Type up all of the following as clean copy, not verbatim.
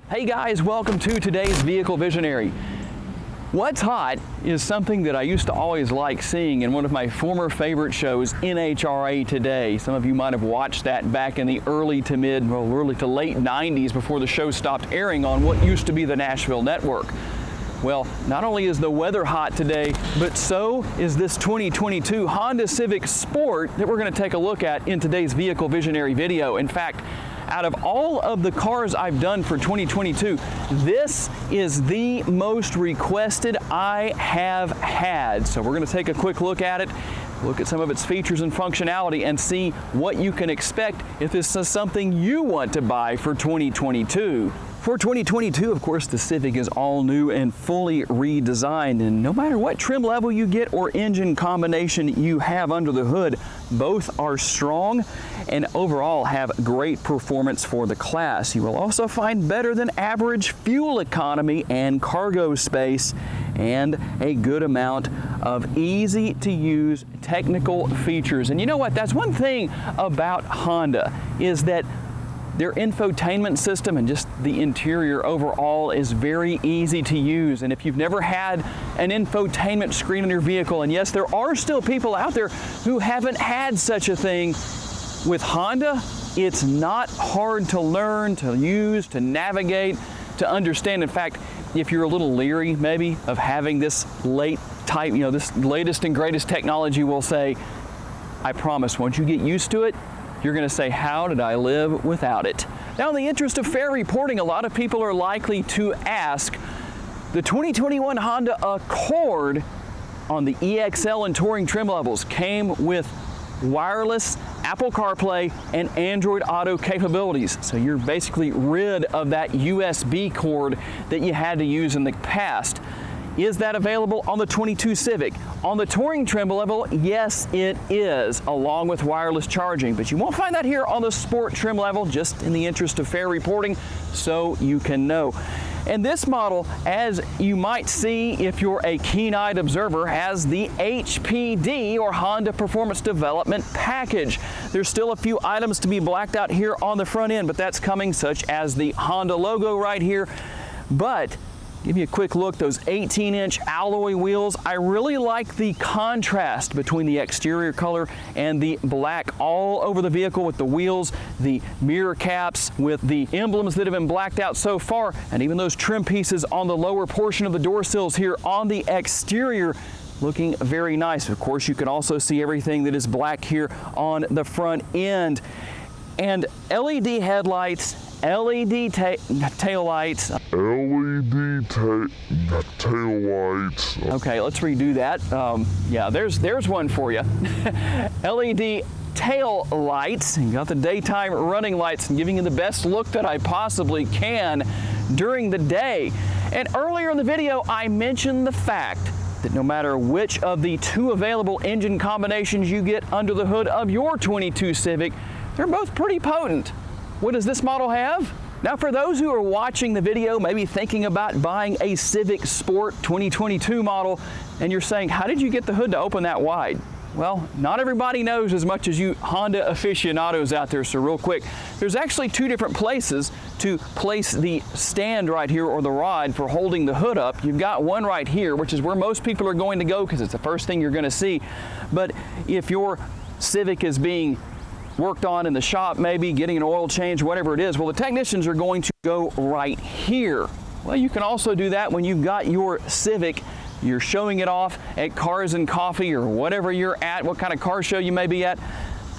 Hey guys, welcome to today's Vehicle Visionary. What's hot is something that I used to always like seeing in one of my former favorite shows, NHRA Today. Some of you might have watched that back in the early to late 90s before the show stopped airing on what used to be the Nashville network. Well, not only is the weather hot today, but so is this 2022 Honda Civic Sport that we're going to take a look at in today's Vehicle Visionary video. In fact, out of all of the cars I've done for 2022, this is the most requested I have had. So we're going to take a quick look at it, look at some of its features and functionality, and see what you can expect if this is something you want to buy for 2022. For 2022, of course, the Civic is all new and fully redesigned, and no matter what trim level you get or engine combination you have under the hood, both are strong and overall have great performance for the class. You will also find better than average fuel economy and cargo space, and a good amount of easy to use technical features. And you know what? That's one thing about Honda, is that their infotainment system and just the interior overall is very easy to use. And if you've never had an infotainment screen on your vehicle, and yes, there are still people out there who haven't had such a thing, with Honda, it's not hard to learn, to use, to navigate, to understand. In fact, if you're a little leery maybe of having this this latest and greatest technology, we'll say, I promise, once you get used to it, you're going to say, how did I live without it? Now, in the interest of fair reporting, a lot of people are likely to ask, the 2021 Honda Accord on the EXL and Touring trim levels came with wireless Apple CarPlay and Android Auto capabilities. So you're basically rid of that USB cord that you had to use in the past. Is that available on the 22 Civic? On the Touring trim level, yes, it is, along with wireless charging. But you won't find that here on the Sport trim level, just in the interest of fair reporting, so you can know. And this model, as you might see if you're a keen-eyed observer, has the HPD, or Honda Performance Development Package. There's still a few items to be blacked out here on the front end, but that's coming, such as the Honda logo right here. But give you a quick look, those 18-inch alloy wheels. I really like the contrast between the exterior color and the black all over the vehicle, with the wheels, the mirror caps, with the emblems that have been blacked out so far, and even those trim pieces on the lower portion of the door sills here on the exterior, looking very nice. Of course, you can also see everything that is black here on the front end. And LED headlights, LED taillights. Taillights. Okay, let's redo that. Yeah, there's one for you. LED tail lights. You got the daytime running lights, and giving you the best look that I possibly can during the day. And earlier in the video, I mentioned the fact that no matter which of the two available engine combinations you get under the hood of your 22 Civic, they're both pretty potent. What does this model have? Now, for those who are watching the video, maybe thinking about buying a Civic Sport 2022 model, and you're saying, how did you get the hood to open that wide? Well, not everybody knows as much as you Honda aficionados out there, so real quick, there's actually two different places to place the stand right here, or the rod for holding the hood up. You've got one right here, which is where most people are going to go because it's the first thing you're going to see. But if your Civic is being worked on in the shop, maybe getting an oil change, whatever it is, well, the technicians are going to go right here. Well, you can also do that when you've got your Civic, you're showing it off at Cars and Coffee or whatever you're at, what kind of car show you may be at.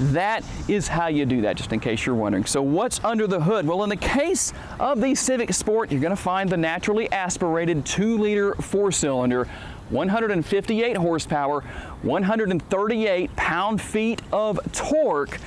That is how you do that, just in case you're wondering. So what's under the hood? Well, in the case of the Civic Sport, you're going to find the naturally aspirated 2-liter 4-cylinder, 158 horsepower, 138 pound-feet of torque.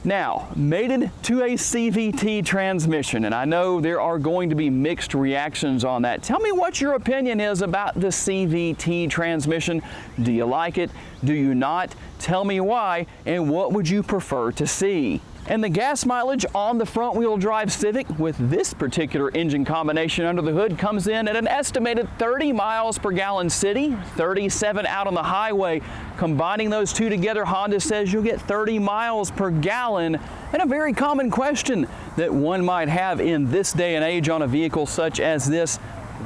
Now, mated to a CVT transmission, and I know there are going to be mixed reactions on that. Tell me what your opinion is about the CVT transmission. Do you like it? Do you not? Tell me why, and what would you prefer to see? And the gas mileage on the front-wheel drive Civic with this particular engine combination under the hood comes in at an estimated 30 miles per gallon city, 37 out on the highway. Combining those two together, Honda says you'll get 30 miles per gallon. And a very common question that one might have in this day and age on a vehicle such as this: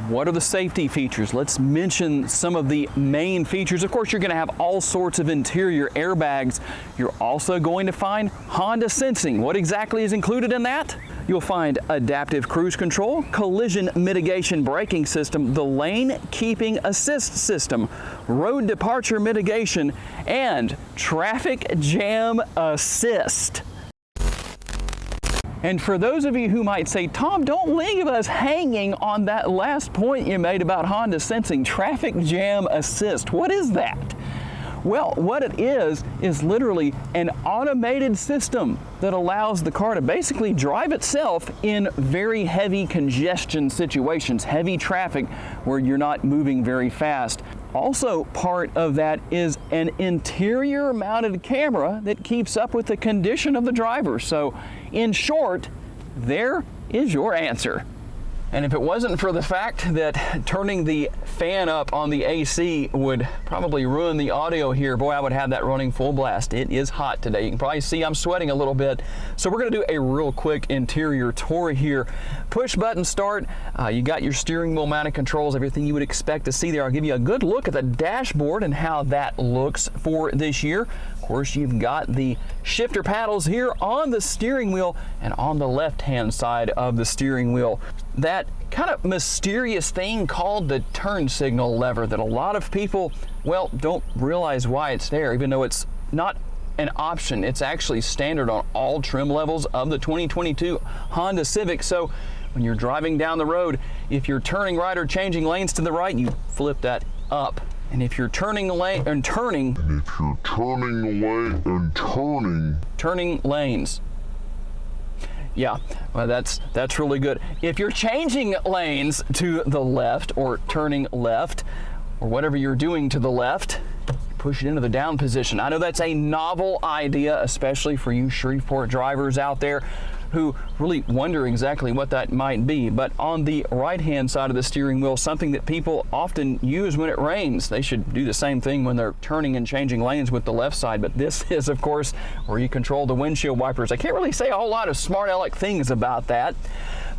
what are the safety features? Let's mention some of the main features. Of course, you're going to have all sorts of interior airbags. You're also going to find Honda sensing. What exactly is included in that? You'll find adaptive cruise control, collision mitigation braking system, the lane keeping assist system, road departure mitigation, and traffic jam assist. And for those of you who might say, Tom, don't leave us hanging on that last point you made about Honda sensing, traffic jam assist. What is that? Well, what it is literally an automated system that allows the car to basically drive itself in very heavy congestion situations, heavy traffic where you're not moving very fast. Also, part of that is an interior mounted camera that keeps up with the condition of the driver. So, in short, there is your answer. And if it wasn't for the fact that turning the fan up on the AC would probably ruin the audio here, boy, I would have that running full blast. It is hot today. You can probably see I'm sweating a little bit. So we're going to do a real quick interior tour here. Push button start. You got your steering wheel mounted controls, everything you would expect to see there. I'll give you a good look at the dashboard and how that looks for this year. Of course, you've got the shifter paddles here on the steering wheel and on the left-hand side of the steering wheel. That kind of mysterious thing called the turn signal lever that a lot of people, well, don't realize why it's there, even though it's not an option. It's actually standard on all trim levels of the 2022 Honda Civic. So when you're driving down the road, if you're turning right or changing lanes to the right, you flip that up. And if you're turning lanes, yeah, well, that's really good. If you're changing lanes to the left or turning left or whatever you're doing to the left, push it into the down position. I know that's a novel idea, especially for you Shreveport drivers out there who really wonder exactly what that might be. But on the right-hand side of the steering wheel, something that people often use when it rains. They should do the same thing when they're turning and changing lanes with the left side. But this is, of course, where you control the windshield wipers. I can't really say a whole lot of smart aleck things about that.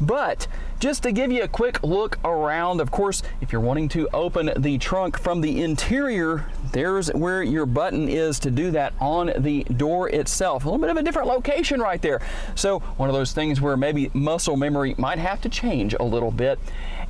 But just to give you a quick look around, of course, if you're wanting to open the trunk from the interior, there's where your button is to do that on the door itself. A little bit of a different location right there. So one of those things where maybe muscle memory might have to change a little bit.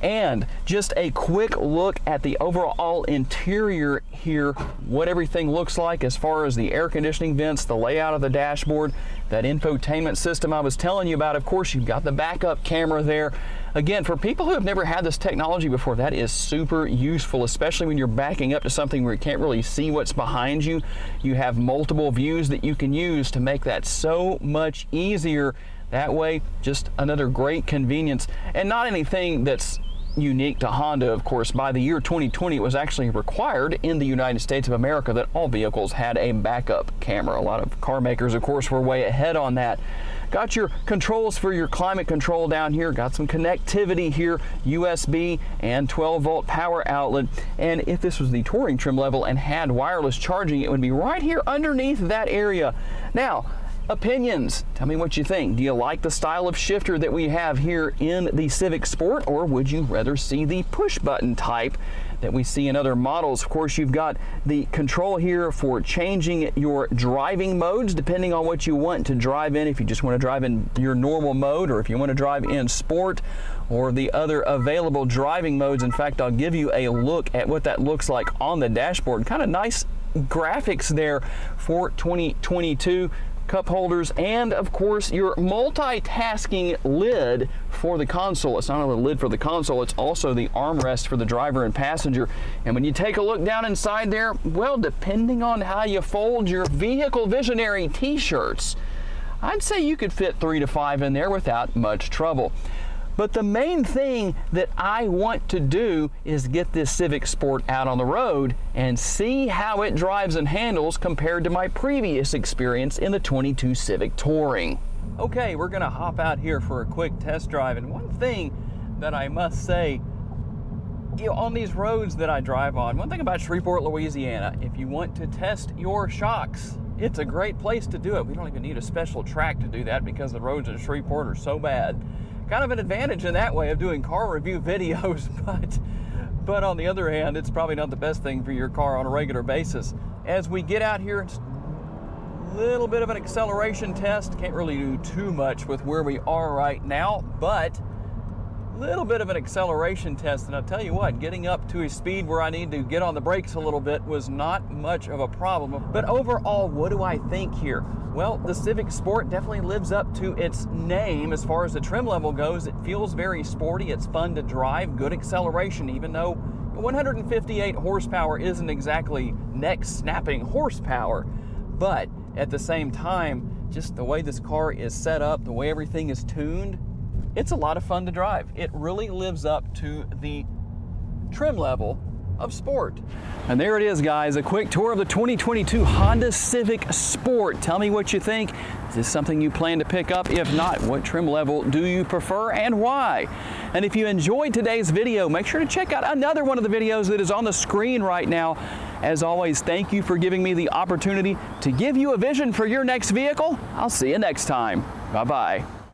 And just a quick look at the overall interior here, what everything looks like as far as the air conditioning vents, the layout of the dashboard, that infotainment system I was telling you about. Of course, you've got the backup camera there. Again, for people who have never had this technology before, that is super useful, especially when you're backing up to something where you can't really see what's behind you. You have multiple views that you can use to make that so much easier. That way, just another great convenience, and not anything that's unique to Honda. Of course, by the year 2020, it was actually required in the United States of America that all vehicles had a backup camera. A lot of car makers, of course, were way ahead on that. Got your controls for your climate control down here. Got some connectivity here, USB and 12-volt power outlet. And if this was the touring trim level and had wireless charging, it would be right here underneath that area. Now, opinions. Tell me what you think. Do you like the style of shifter that we have here in the Civic Sport, or would you rather see the push button type that we see in other models? Of course, you've got the control here for changing your driving modes depending on what you want to drive in. If you just want to drive in your normal mode, or if you want to drive in sport, or the other available driving modes. In fact, I'll give you a look at what that looks like on the dashboard. Kind of nice graphics there for 2022. Cup holders, and of course your multitasking lid for the console. It's not only the lid for the console, it's also the armrest for the driver and passenger. And when you take a look down inside there, well, depending on how you fold your Vehicle Visionary t-shirts, I'd say you could fit 3 to 5 in there without much trouble. But the main thing that I want to do is get this Civic Sport out on the road and see how it drives and handles compared to my previous experience in the 22 Civic Touring. Okay, we're gonna hop out here for a quick test drive, and one thing that I must say, on these roads that I drive on, one thing about Shreveport, Louisiana, if you want to test your shocks, it's a great place to do it. We don't even need a special track to do that because the roads in Shreveport are so bad. Kind of an advantage in that way of doing car review videos, but on the other hand, it's probably not the best thing for your car on a regular basis. As we get out here, it's a little bit of an acceleration test. Can't really do too much with where we are right now, but little bit of an acceleration test, and I'll tell you what, getting up to a speed where I need to get on the brakes a little bit was not much of a problem. But overall, what do I think here? Well, the Civic Sport definitely lives up to its name as far as the trim level goes. It feels very sporty, it's fun to drive, good acceleration, even though 158 horsepower isn't exactly neck-snapping horsepower. But at the same time, just the way this car is set up, the way everything is tuned, it's a lot of fun to drive. It really lives up to the trim level of sport. And there it is, guys, a quick tour of the 2022 Honda Civic Sport. Tell me what you think. Is this something you plan to pick up? If not, what trim level do you prefer and why? And if you enjoyed today's video, make sure to check out another one of the videos that is on the screen right now. As always, thank you for giving me the opportunity to give you a vision for your next vehicle. I'll see you next time. Bye-bye.